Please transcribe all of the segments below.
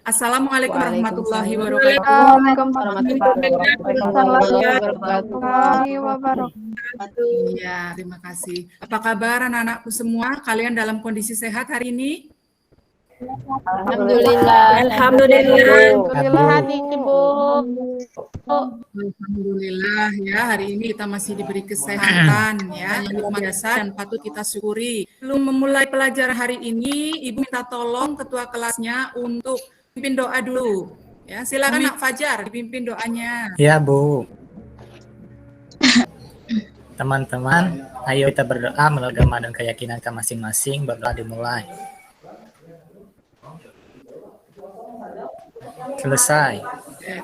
Assalamualaikum warahmatullahi wabarakatuh. Warahmatullahi wabarakatuh. Ya, terima kasih. Apa kabar anak-anakku semua? Kalian dalam kondisi sehat hari ini? Alhamdulillah. Alhamdulillah, Ibu. Alhamdulillah ya, hari ini kita masih diberi kesehatan ya, yang luar biasa dan patut kita syukuri. Sebelum memulai pelajaran hari ini, Ibu minta tolong ketua kelasnya untuk pimpin doa dulu. Ya, silakan Nak Fajar dipimpin doanya. Ya Bu. Teman-teman, ayo kita berdoa melalui agama dan keyakinan kita masing-masing. Berdoa dimulai. Selesai.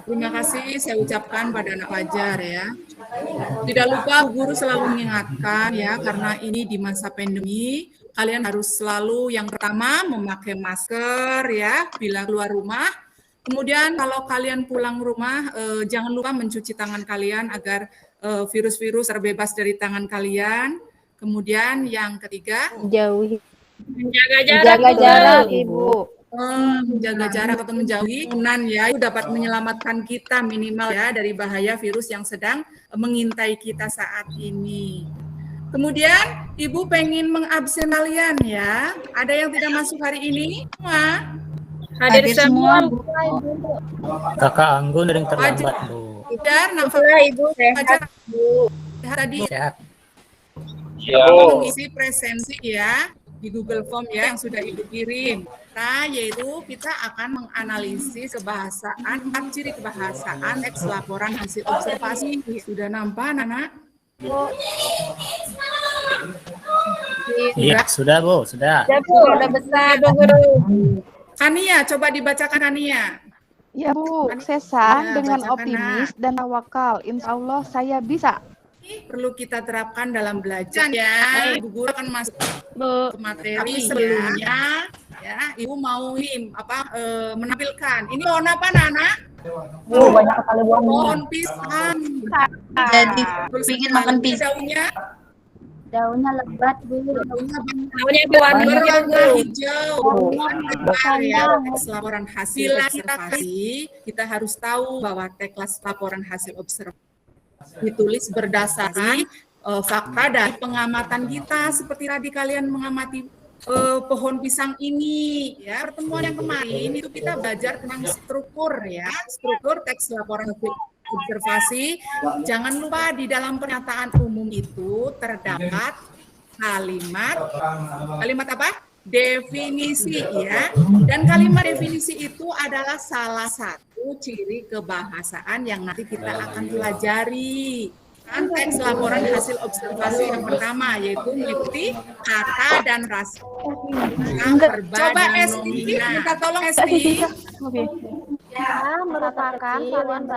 Terima kasih saya ucapkan pada anak Fajar ya. Tidak lupa guru selalu mengingatkan ya, karena ini di masa pandemi, kalian harus selalu yang pertama memakai masker ya bila keluar rumah. Kemudian kalau kalian pulang rumah, jangan lupa mencuci tangan kalian agar virus-virus terbebas dari tangan kalian. Kemudian yang ketiga, Menjaga jarak, Ibu. menjaga jarak atau menjauhi kerumunan ya, itu dapat menyelamatkan kita minimal ya dari bahaya virus yang sedang mengintai kita saat ini. Kemudian Ibu pengen mengabsen kalian ya. Ada yang tidak masuk hari ini? Semua? Hadir semua. Kakak Anggun ada yang terlambat Bu. Fajar, Ibu sehat. tadi Sehat. mengisi presensi ya di Google Form ya yang sudah Ibu kirim. Nah, yaitu kita akan menganalisis kebahasaan, 4 ciri kebahasaan teks laporan hasil observasi. Sudah nampak anak-anak? Iya, sudah Bu, sudah. Udah besar, Guru. Kania, coba dibacakan Kania. Ya Bu, Sesa Ya, dengan bacakan, optimis dan tawakal. Insya Allah saya bisa. Ini perlu kita terapkan dalam belajar ya. Ibu guru akan masuk ke materi. Tapi sebelumnya ya, Ibu mau ini menampilkan. Ini pohon apa, Nana? Banyak sekali Pohon pisang. Jadi pingin makan pisang. Daunnya Daunnya lebat, Bu. Daunnya berwarna berwarna hijau. Ya, teks laporan hasil observasi. Kita harus tahu bahwa teks laporan hasil observasi ditulis berdasarkan fakta dari pengamatan kita, seperti tadi kalian mengamati pohon pisang ini ya. Pertemuan yang kemarin itu kita belajar tentang struktur ya, struktur teks laporan observasi. Jangan lupa di dalam pernyataan umum itu terdapat kalimat apa? Definisi ya. Dan kalimat definisi itu adalah salah satu ciri kebahasaan yang nanti kita akan pelajari. Teks laporan hasil observasi yang pertama yaitu meliputi kata dan rasa. Coba Esti, minta tolong Esti. Ya, merupakan varian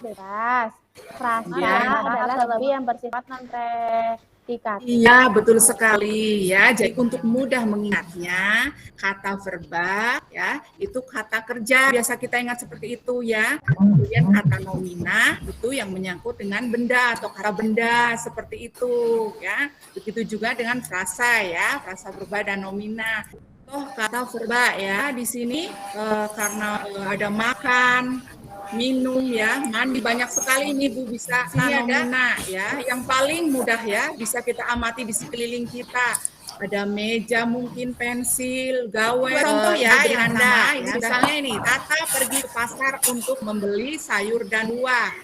bebas. Frasa adalah lebih yang bersifat non-predikatif. Iya, betul sekali ya. Jadi untuk mudah mengingatnya, kata verba ya, itu kata kerja. Biasa kita ingat seperti itu ya. Kemudian kata nomina itu yang menyangkut dengan benda atau kata benda seperti itu ya. Begitu juga dengan frasa ya, frasa verba dan nomina. Kata verba ya di sini karena ada makan, minum ya, mandi banyak sekali ini Bu bisa nomina ya. Yang paling mudah ya bisa kita amati di sekeliling kita. Ada meja mungkin, pensil, gawe. Contoh ya yang Anda, misalnya ini Tata pergi ke pasar untuk membeli sayur dan buah.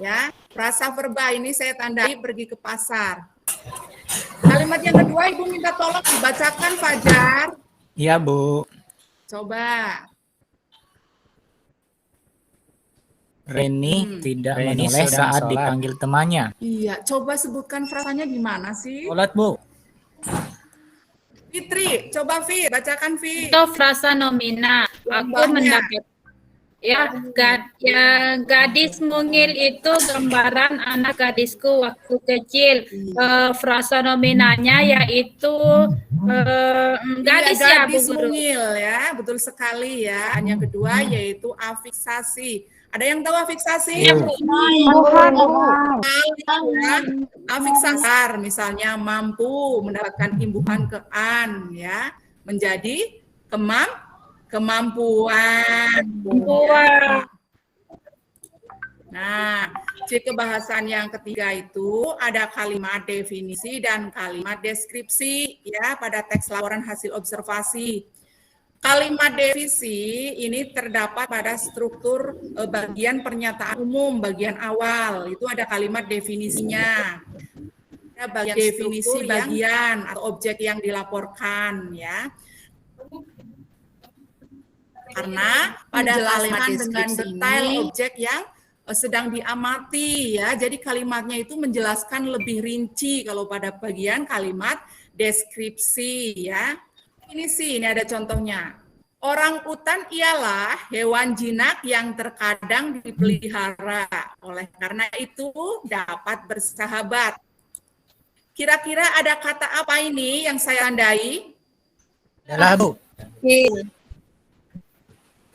Ya, frasa verba ini saya tandai pergi ke pasar. Kalimat yang kedua Ibu minta tolong dibacakan Fajar. Iya Bu. Coba. Reni tidak menoleh saat dipanggil temannya. Iya, coba sebutkan frasanya gimana sih? Sholat Bu. Fitri, coba Fit, bacakan Fit. Itu frasa nomina. Aku mendapat gadis mungil itu gambaran anak gadisku waktu kecil. Frasa nominanya yaitu gadis ya Bu gadis Guru. mungil ya, betul sekali ya. Yang kedua yaitu afiksasi. Ada yang tahu afiksasi? Afiksasar misalnya mampu mendapatkan imbuhan ke an ya, menjadi kemampuan. Kemampuan. Nah, ciri kebahasaan yang ketiga itu ada kalimat definisi dan kalimat deskripsi ya pada teks laporan hasil observasi. Kalimat definisi ini terdapat pada struktur bagian pernyataan umum, bagian awal. Itu ada kalimat definisinya. Ada bagian definisi bagian atau objek yang dilaporkan ya. Karena pada kalimat dengan detail objek yang sedang diamati ya. Jadi kalimatnya itu menjelaskan lebih rinci kalau pada bagian kalimat deskripsi ya. Ini ada contohnya. Orang utan ialah hewan jinak yang terkadang dipelihara. Oleh karena itu dapat bersahabat. Kira-kira ada kata apa ini yang saya tandai? Adalah, Bu.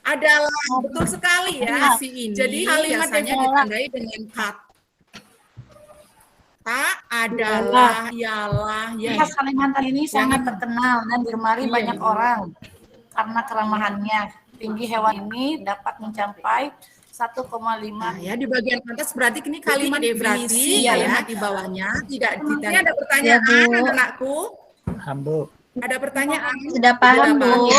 Adalah, betul sekali ya si ini. Jadi kalimat biasanya ditandai dengan kata adalah, ialah, ya. Kalimantan ini sangat terkenal dan digemari banyak orang karena keramahannya. Tinggi hewan ini dapat mencapai 1,5. Nah, ya di bagian atas berarti ini kalimat definisi ya, kalimat di bawahnya tidak ditandai. Ini ada pertanyaan anakku. Hambu. Ada pertanyaan. Sudah paham, Bu.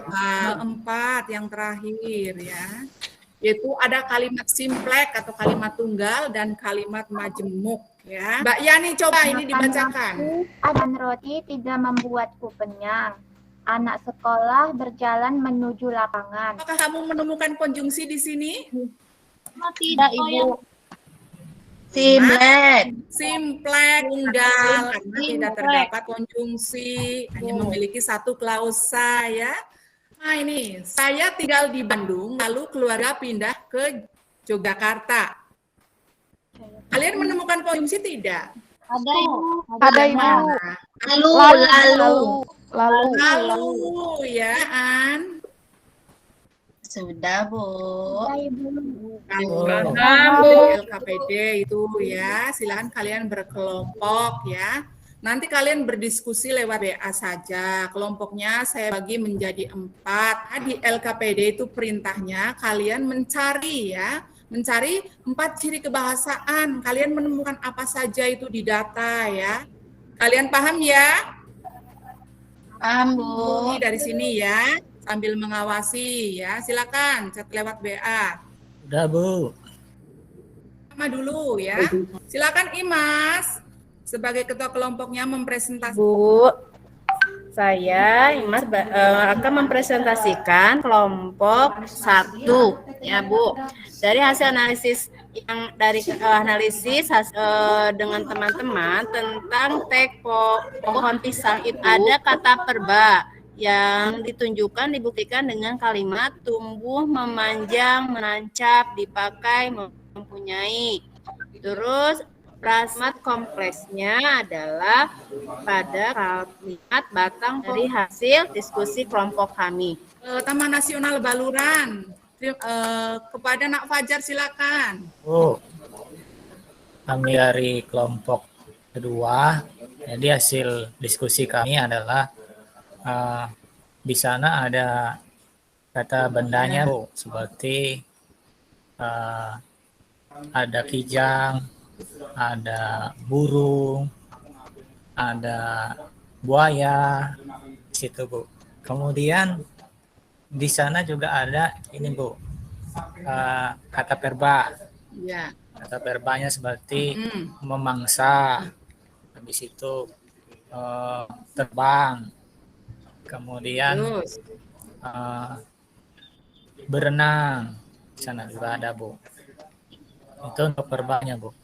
Keempat yang terakhir ya. Yaitu ada kalimat simplek atau kalimat tunggal dan kalimat majemuk ya. Mbak Yani coba ini dibacakan. Makan roti tidak membuatku kenyang. Anak sekolah berjalan menuju lapangan. Apakah kamu menemukan konjungsi di sini? Tidak, Ibu. Simplek, tunggal, karena tidak terdapat konjungsi, hanya memiliki satu klausa ya. Nah ini, saya tinggal di Bandung, lalu keluarga pindah ke Yogyakarta. Kalian menemukan konjungsi tidak? Ada, Ibu. Ada Ibu. Lalu ya, An. Sudah, Bu. LKPD itu ya, silakan kalian berkelompok ya. Nanti kalian berdiskusi lewat WA saja. Kelompoknya saya bagi menjadi 4. Nah, di LKPD itu perintahnya kalian mencari ya, mencari 4 ciri kebahasaan. Kalian menemukan apa saja itu di data ya. Kalian paham ya? Paham, Bu. Ini dari sini ya. Sambil mengawasi ya, silakan chat lewat WA. Udah, Bu. Sama dulu ya. Silakan Imas sebagai ketua kelompoknya mempresentasikan. Bu, saya Imas akan mempresentasikan kelompok 1 ya, Bu. Dari hasil analisis dengan teman-teman tentang teks pohon pisang itu ada kata perba yang dibuktikan dengan kalimat tumbuh, memanjang, menancap, dipakai, mempunyai. Terus prasmat kompleksnya adalah pada kalimat batang dari hasil diskusi kelompok kami. Taman Nasional Baluran, kepada Nak Fajar silakan. Oh, kami dari kelompok kedua, jadi hasil diskusi kami adalah di sana ada kata bendanya, Bu, seperti ada kijang, ada burung, ada buaya, situ, Bu. Kemudian di sana juga ada ini, Bu, kata perba. Ya. Kata perbanya seperti memangsa, habis itu terbang, kemudian berenang. Di sana juga ada, Bu. Itu untuk perbanya, Bu.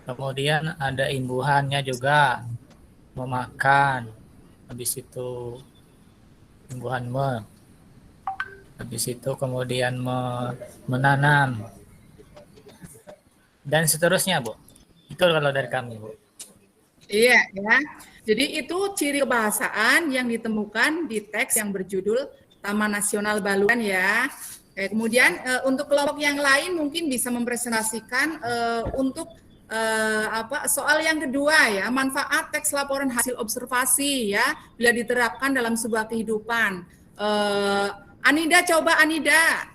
Kemudian ada imbuhannya juga, memakan, habis itu imbuhan habis itu kemudian menanam, dan seterusnya, Bu. Itu kalau dari kami, Bu. Iya ya. Jadi itu ciri kebahasaan yang ditemukan di teks yang berjudul Taman Nasional Baluran ya. Kemudian untuk kelompok yang lain mungkin bisa mempresentasikan untuk soal yang kedua ya, manfaat teks laporan hasil observasi ya bila diterapkan dalam sebuah kehidupan. Anida, coba Anida.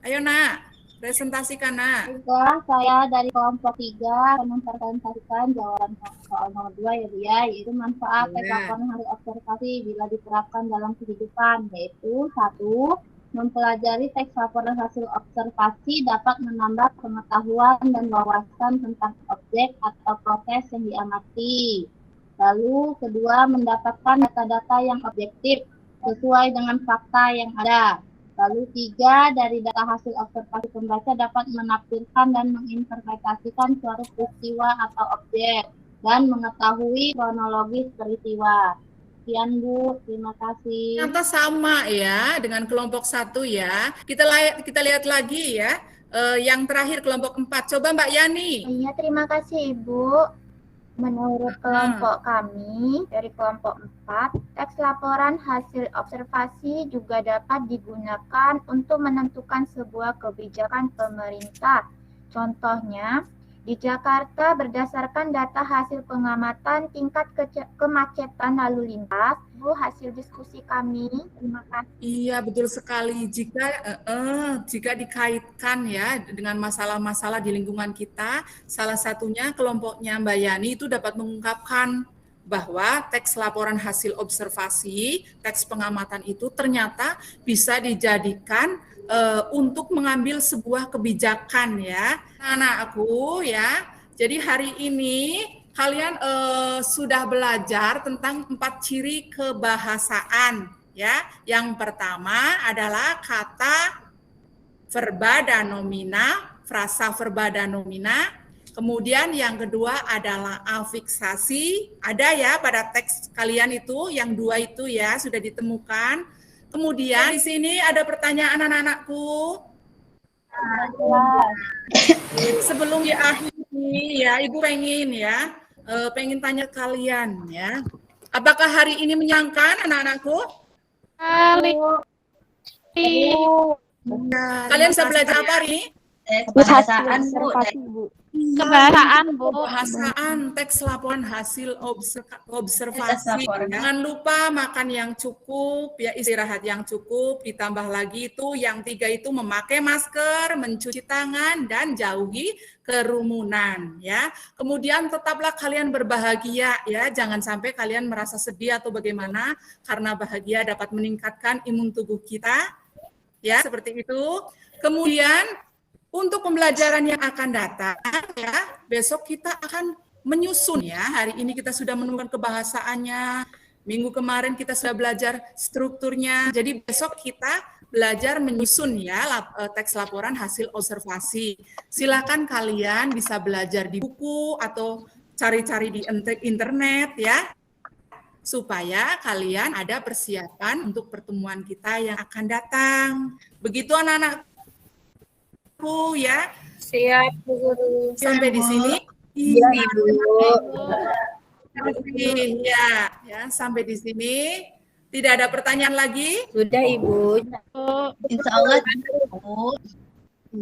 Ayo nak, presentasikan nak. Juga saya dari kelompok 3 akan mempresentasikan jawaban soal nomor 2 ya Bu ya, yaitu manfaat tes laporan hasil observasi bila diterapkan dalam kehidupan, yaitu 1. Mempelajari teks laporan hasil observasi dapat menambah pengetahuan dan wawasan tentang objek atau proses yang diamati. Lalu kedua, mendapatkan data-data yang objektif sesuai dengan fakta yang ada. Lalu 3, dari data hasil observasi pembaca dapat menafsirkan dan menginterpretasikan suatu peristiwa atau objek dan mengetahui kronologis peristiwa. Sekian Bu, terima kasih. Ternyata sama ya dengan kelompok 1 ya. Kita lihat lagi ya. Yang terakhir kelompok 4. Coba Mbak Yani. Iya, terima kasih Ibu. Menurut kelompok kami, dari kelompok 4, teks laporan hasil observasi juga dapat digunakan untuk menentukan sebuah kebijakan pemerintah. Contohnya, di Jakarta berdasarkan data hasil pengamatan tingkat kemacetan lalu lintas, Bu, hasil diskusi kami. Terima kasih. Iya, betul sekali. Jika dikaitkan ya dengan masalah-masalah di lingkungan kita, salah satunya kelompoknya Mbak Yani itu dapat mengungkapkan bahwa teks laporan hasil observasi, teks pengamatan itu ternyata bisa dijadikan untuk mengambil sebuah kebijakan ya. Anak-anakku ya. Jadi hari ini kalian sudah belajar tentang 4 ciri kebahasaan ya. Yang pertama adalah kata verba dan nomina, frasa verba dan nomina. Kemudian yang kedua adalah afiksasi. Ada ya pada teks kalian itu, yang 2 itu ya sudah ditemukan. Kemudian di sini ada pertanyaan anak-anakku. Sebelum diakhiri ya, Ibu pengen tanya kalian ya. Apakah hari ini menyenangkan anak-anakku? Kalian bisa belajar apa hari ini? Kebahasaan Bu. Kebahasaan Bu. Kebahasaan, teks laporan hasil observasi. Jangan lupa makan yang cukup, ya istirahat yang cukup, ditambah lagi itu yang 3 itu memakai masker, mencuci tangan, dan jauhi kerumunan ya. Kemudian tetaplah kalian berbahagia ya, jangan sampai kalian merasa sedih atau bagaimana, karena bahagia dapat meningkatkan imun tubuh kita ya, seperti itu. Kemudian untuk pembelajaran yang akan datang ya, besok kita akan menyusun ya. Hari ini kita sudah menemukan kebahasaannya. Minggu kemarin kita sudah belajar strukturnya. Jadi besok kita belajar menyusun ya teks laporan hasil observasi. Silakan kalian bisa belajar di buku atau cari-cari di internet ya, supaya kalian ada persiapan untuk pertemuan kita yang akan datang. Begitu anak-anak ya. Siap Bu Guru. Sampai di sini. Iya Ibu. Ya, sampai di sini. Tidak ada pertanyaan lagi? Sudah Ibu. Insya Allah Bu.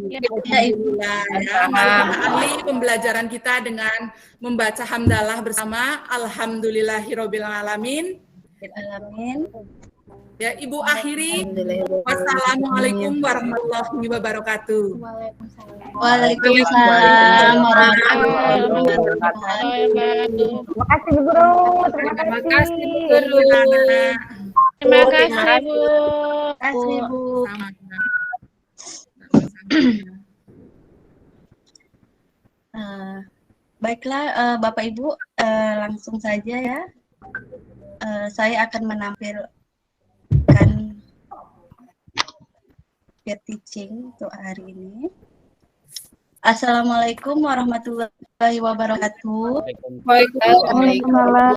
Ya, Ibu. Ya, mari kita akhiri pembelajaran kita dengan membaca hamdalah bersama. Alhamdulillahirabbil alamin. Ya, Ibu akhiri. Wassalamualaikum warahmatullahi wabarakatuh. Waalaikumsalam warahmatullahi wabarakatuh. Terima kasih Bu Guru. Terima kasih Bu Guru. Terima kasih Bu. Terima kasih Bu. Baiklah Bapak Ibu, langsung saja ya. Saya akan menampilkan peer teaching untuk hari ini. Assalamualaikum warahmatullahi wabarakatuh. Waalaikumsalam.